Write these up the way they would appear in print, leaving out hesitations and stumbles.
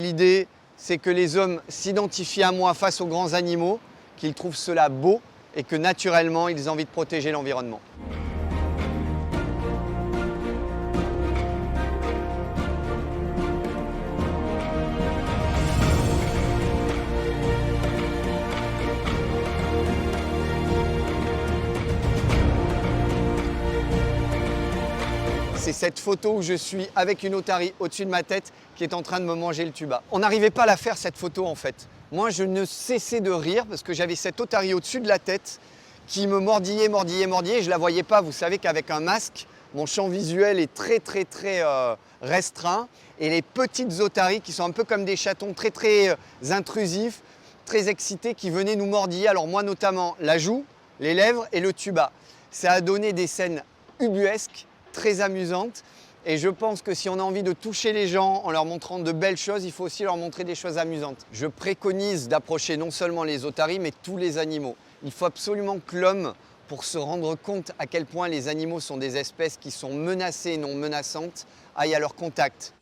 l'idée, c'est que les hommes s'identifient à moi face aux grands animaux, qu'ils trouvent cela beau et que naturellement, ils ont envie de protéger l'environnement. C'est cette photo où je suis avec une otarie au-dessus de ma tête qui est en train de me manger le tuba. On n'arrivait pas à la faire cette photo en fait. Moi je ne cessais de rire parce que j'avais cette otarie au-dessus de la tête qui me mordillait et je ne la voyais pas. Vous savez qu'avec un masque, mon champ visuel est très restreint et les petites otaries qui sont un peu comme des chatons très intrusifs, très excités qui venaient nous mordiller. Alors moi notamment la joue, les lèvres et le tuba. Ça a donné des scènes ubuesques, très amusante et je pense que si on a envie de toucher les gens en leur montrant de belles choses, il faut aussi leur montrer des choses amusantes. Je préconise d'approcher non seulement les otaries mais tous les animaux. Il faut absolument que l'homme, pour se rendre compte à quel point les animaux sont des espèces qui sont menacées et non menaçantes, aille à leur contact.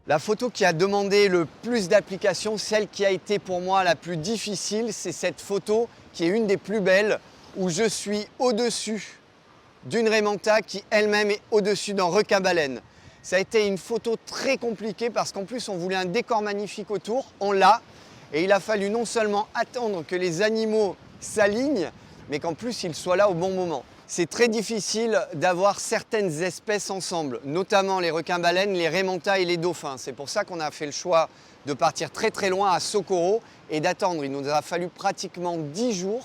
La photo qui a demandé le plus d'applications, celle qui a été pour moi la plus difficile, c'est cette photo qui est une des plus belles où je suis au-dessus d'une raie manta qui elle-même est au-dessus d'un requin-baleine. Ça a été une photo très compliquée parce qu'en plus on voulait un décor magnifique autour, on l'a, et il a fallu non seulement attendre que les animaux s'alignent, mais qu'en plus ils soient là au bon moment. C'est très difficile d'avoir certaines espèces ensemble, notamment les requins-baleines, les raies manta et les dauphins. C'est pour ça qu'on a fait le choix de partir très loin à Socorro et d'attendre. Il nous a fallu pratiquement 10 jours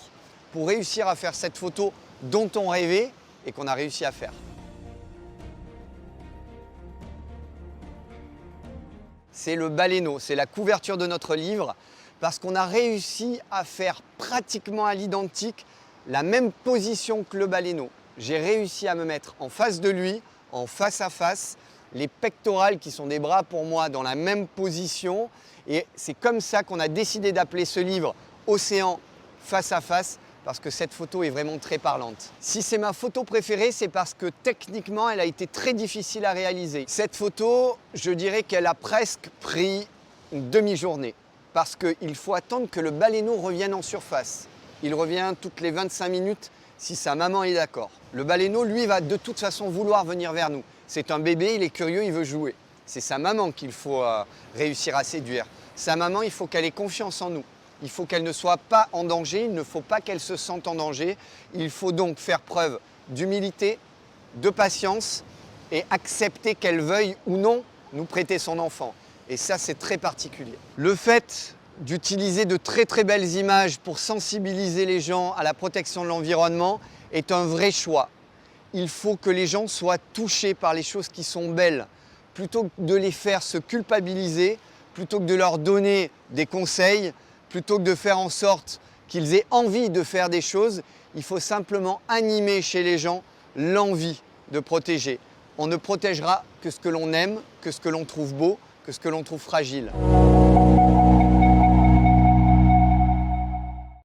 pour réussir à faire cette photo dont on rêvait et qu'on a réussi à faire. C'est le baleineau, c'est la couverture de notre livre parce qu'on a réussi à faire pratiquement à l'identique la même position que le baleineau. J'ai réussi à me mettre en face de lui, en face à face, les pectorales qui sont des bras pour moi dans la même position et c'est comme ça qu'on a décidé d'appeler ce livre « Océan face à face » parce que cette photo est vraiment très parlante. Si c'est ma photo préférée, c'est parce que techniquement, elle a été très difficile à réaliser. Cette photo, je dirais qu'elle a presque pris une demi-journée parce qu'il faut attendre que le baleineau revienne en surface. Il revient toutes les 25 minutes si sa maman est d'accord. Le baleineau, lui, va de toute façon vouloir venir vers nous. C'est un bébé, il est curieux, il veut jouer. C'est sa maman qu'il faut réussir à séduire. Sa maman, il faut qu'elle ait confiance en nous. Il faut qu'elle ne soit pas en danger, il ne faut pas qu'elle se sente en danger. Il faut donc faire preuve d'humilité, de patience et accepter qu'elle veuille ou non nous prêter son enfant. Et ça, c'est très particulier. Le fait d'utiliser de très belles images pour sensibiliser les gens à la protection de l'environnement est un vrai choix. Il faut que les gens soient touchés par les choses qui sont belles, plutôt que de les faire se culpabiliser, plutôt que de leur donner des conseils, plutôt que de faire en sorte qu'ils aient envie de faire des choses, il faut simplement animer chez les gens l'envie de protéger. On ne protégera que ce que l'on aime, que ce que l'on trouve beau, que ce que l'on trouve fragile.